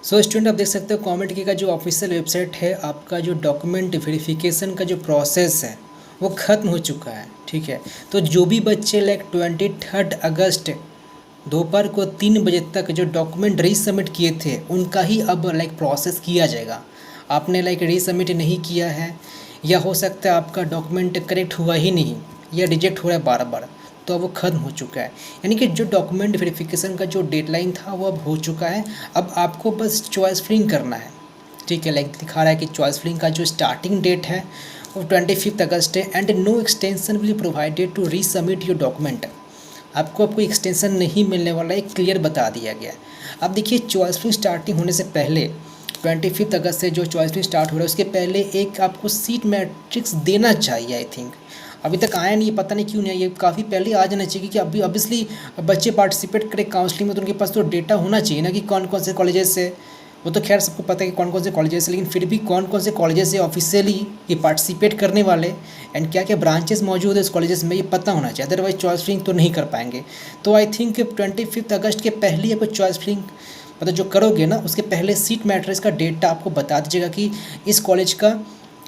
So student आप देख सकते हो कमेंट की का जो ऑफिशियल वेबसाइट है आपका जो डॉक्यूमेंट वेरिफिकेशन का जो प्रोसेस है वो ख़त्म हो चुका है। ठीक है, तो जो भी बच्चे लाइक 23 अगस्त दोपहर को 3 बजे तक जो डॉक्यूमेंट रीसबमिट किए थे उनका ही अब लाइक प्रोसेस किया जाएगा। आपने लाइक रीसबमिट नहीं किया है या हो सकता है आपका डॉक्यूमेंट करेक्ट हुआ ही नहीं या रिजेक्ट हो रहा है बार बार, तो अब वो ख़त्म हो चुका है। यानी कि जो डॉक्यूमेंट वेरिफिकेशन का जो डेडलाइन था वो अब हो चुका है। अब आपको बस चॉइस फिलिंग करना है। ठीक है, लाइक दिखा रहा है कि चॉइस फिलिंग का जो स्टार्टिंग डेट है वो 25 अगस्त है and no extension will provided to resubmit your document. आपको अब कोई एक्सटेंशन नहीं मिलने वाला है, क्लियर बता दिया गया है। अब देखिए चॉइस फिलिंग स्टार्टिंग होने से पहले 25 अगस्त से जो चॉइस फिलिंग स्टार्ट हो रहा है उसके पहले एक आपको सीट मैट्रिक्स देना चाहिए। आई थिंक अभी तक आया नहीं, पता नहीं क्यों नहीं आया। ये काफ़ी पहले आ जाना चाहिए कि अभी ऑब्वियसली बच्चे पार्टिसिपेट करें काउंसलिंग में तो उनके पास तो डेटा होना चाहिए ना कि कौन कौन से कॉलेजेस से। वो तो खैर सबको पता है कि कौन कौन से कॉलेजेस है, लेकिन फिर भी कौन कौन से कॉलेजेस से ऑफिशियली ये पार्टिसिपेट करने वाले एंड क्या क्या ब्रांचेस मौजूद है इस कॉलेजेस में ये पता होना चाहिए, अदरवाइज चॉइस फिलिंग तो नहीं कर पाएंगे। तो आई थिंक 25 अगस्त के पहले ही आपको चॉइस फिलिंग मतलब जो करोगे ना उसके पहले सीट मैट्रिक्स का डेटा आपको बता दीजिएगा कि इस कॉलेज का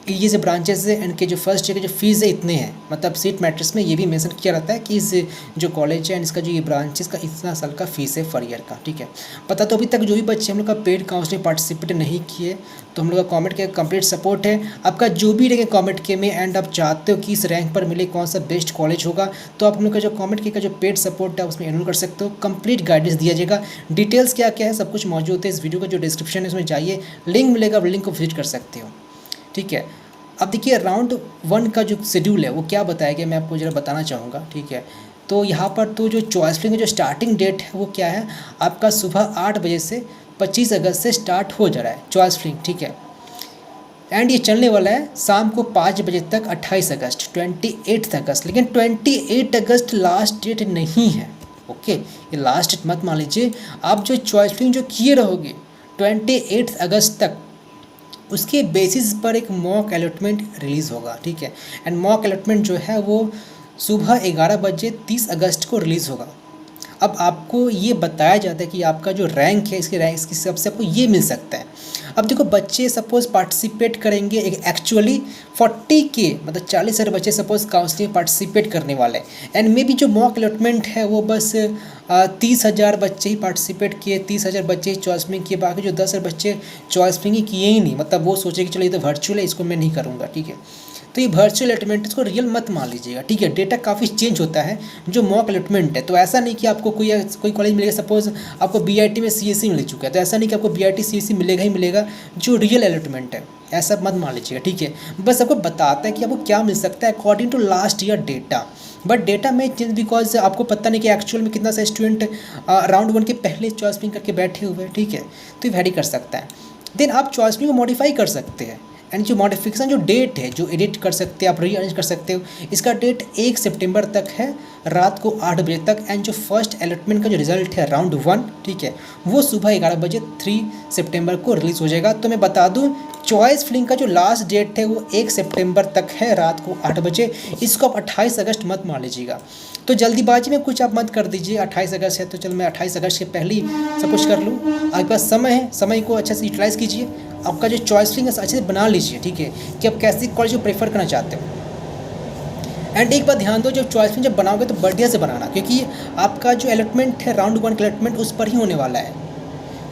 कि ये जो ब्रांचेस है इनके जो फर्स्ट ईयर के जो फीस है इतने हैं। मतलब सीट मैट्रिक्स में ये भी मेंशन किया रहता है कि इस जो कॉलेज है इसका जो ये ब्रांचेस का इतना साल का फीस है फॉर ईयर का। ठीक है, पता तो अभी तक जो भी बच्चे हम लोग का पेड काउंसलिंग पार्टिसिपेट नहीं किए तो हम लोग का कमेंट के कंप्लीट सपोर्ट है आपका जो भी रहेगा कमेंट के में एंड आप चाहते हो कि इस रैंक पर मिले कौन सा बेस्ट कॉलेज होगा तो आप हम लोग का जो कमेंट के का जो पेड सपोर्ट है उसमें एनरोल कर सकते हो। कंप्लीट गाइडेंस दिया जाएगा, डिटेल्स क्या क्या है सब कुछ मौजूद है इस वीडियो का जो डिस्क्रिप्शन है उसमें जाइए, लिंक मिलेगा, लिंक को विजिट कर सकते हो। ठीक है, अब देखिए राउंड 1 का जो शेड्यूल है वो क्या बताया गया मैं आपको ज़रा बताना चाहूँगा। ठीक है, तो यहाँ पर तो जो चॉइस फिलिंग का जो स्टार्टिंग डेट है वो क्या है आपका सुबह 8 बजे से 25 अगस्त से स्टार्ट हो जा रहा है चॉइस फिलिंग। ठीक है, एंड ये चलने वाला है शाम को 5 बजे तक 28 अगस्त 28 अगस्त। लेकिन 28 अगस्त लास्ट डेट नहीं है। ओके, ये लास्ट डेट मत मान लीजिए। आप जो चॉइस फिलिंग जो किए रहोगे 28 अगस्त तक उसके बेसिस पर एक मॉक अलॉटमेंट रिलीज़ होगा। ठीक है, एंड मॉक अलॉटमेंट जो है वो सुबह 11 बजे 30 अगस्त को रिलीज़ होगा। अब आपको ये बताया जाता है कि आपका जो रैंक है इसके हिसाब से आपको ये मिल सकता है। अब देखो बच्चे सपोज़ पार्टिसिपेट करेंगे एक्चुअली 40 के मतलब 40,000 बच्चे सपोज़ काउंसलिंग पार्टिसिपेट करने वाले हैं एंड मे बी जो मॉक अलॉटमेंट है वो बस 30,000 बच्चे ही पार्टिसिपेट किए, 30,000 बच्चे ही चॉइस में किए, बाकी जो 10,000 बच्चे चॉइस में ही किए ही नहीं। मतलब वो सोचे कि चलो ये तो वर्चुअल है इसको मैं नहीं करूँगा। ठीक है, तो ये वर्चुअल अलॉटमेंट इसको रियल मत मान लीजिएगा। ठीक है, डेटा काफ़ी चेंज होता है जो मॉक अलॉटमेंट है। तो ऐसा नहीं कि आपको कोई कॉलेज मिलेगा, सपोज आपको बीआईटी में सीएससी मिल चुका है तो ऐसा नहीं कि आपको बीआईटी सीएससी मिलेगा ही मिलेगा जो रियल अलॉटमेंट है, ऐसा मत मान लीजिएगा। ठीक है, बस आपको बताता है कि आपको क्या मिल सकता है according to last year data, but data में चेंज बिकॉज आपको पता नहीं कि एक्चुअल में कितना सा स्टूडेंट राउंड 1 के पहले चॉइस फिलिंग करके बैठे हुए हैं। ठीक है, तो ये वेरी कर सकता है। देन आप चॉइस फिलिंग को मॉडिफाई कर सकते हैं एंड जो मॉडिफिकेशन जो डेट है जो एडिट कर सकते हैं आप रीअरेंज कर सकते हो। इसका डेट 1 सितंबर तक है रात को 8 बजे तक एंड जो फर्स्ट अलॉटमेंट का जो रिजल्ट है राउंड 1 ठीक है वो सुबह 11 बजे 3 सितंबर को रिलीज़ हो जाएगा। तो मैं बता दूं चॉइस फिलिंग का जो लास्ट डेट है वो 1 सितंबर तक है रात को 8 बजे। इसको आप 28 अगस्त मत मान लीजिएगा। तो जल्दीबाजी में कुछ आप मत कर दीजिए। 28 अगस्त है तो चल मैं 28 अगस्त के पहले ही सब कुछ कर लूँ। आपके पास समय है, समय को अच्छे से यूटिलाइज़ कीजिए। आपका जो चॉइस फिलिंग है अच्छे से बना लीजिए। ठीक है, कि आप कैसी कॉलेज को प्रेफर करना चाहते हो। एंड एक बात ध्यान दो, जब चॉइस फिलिंग जब बनाओगे तो बढ़िया से बनाना, क्योंकि आपका जो अलॉटमेंट है राउंड 1 का अलॉटमेंट उस पर ही होने वाला है।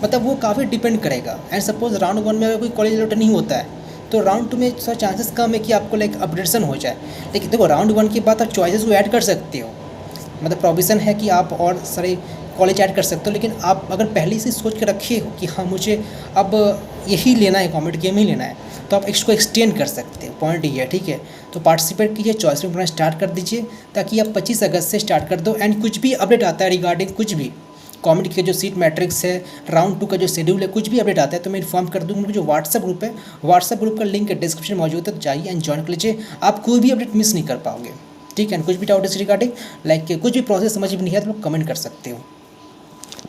मतलब वो काफ़ी डिपेंड करेगा। एंड सपोज राउंड 1 में अगर कोई कॉलेज अलॉट नहीं होता है तो राउंड 2 में थोड़ा चांसेस कम है कि आपको लाइक अपडेशन हो जाए। लेकिन देखो राउंड 1 के बाद आप चॉइसेस को ऐड कर सकते हो, मतलब प्रोविज़न है कि आप और सारे कॉलेज ऐड कर सकते हो। लेकिन आप अगर पहले से सोच के रखे हो कि हाँ मुझे अब यही लेना है, कॉमेडी गेम ही लेना है, तो आप इसको एक्सटेंड कर सकते हो। पॉइंट ये है। ठीक है, तो पार्टिसिपेट कीजिए, चॉइस में बनाना स्टार्ट कर दीजिए ताकि आप 25 अगस्त से स्टार्ट कर दो। एंड कुछ भी अपडेट आता है रिगार्डिंग कुछ भी कॉमेडी के जो सीट मैट्रिक्स है राउंड 2 का जो शेड्यूल है कुछ भी अपडेट आता है तो मैं इन्फॉर्म कर दूँगा। जो व्हाट्सअप ग्रुप है, व्हाट्सअप ग्रुप का लिंक डिस्क्रिप्शन में मौजूद है, तो जाइए एंड ज्वाइन कर लीजिए। आप कोई भी अपडेट मिस नहीं कर पाओगे। ठीक है, कुछ भी डाउट इस रिगार्डिंग लाइक कुछ भी प्रोसेस समझ में नहीं है तो कमेंट कर सकते हो।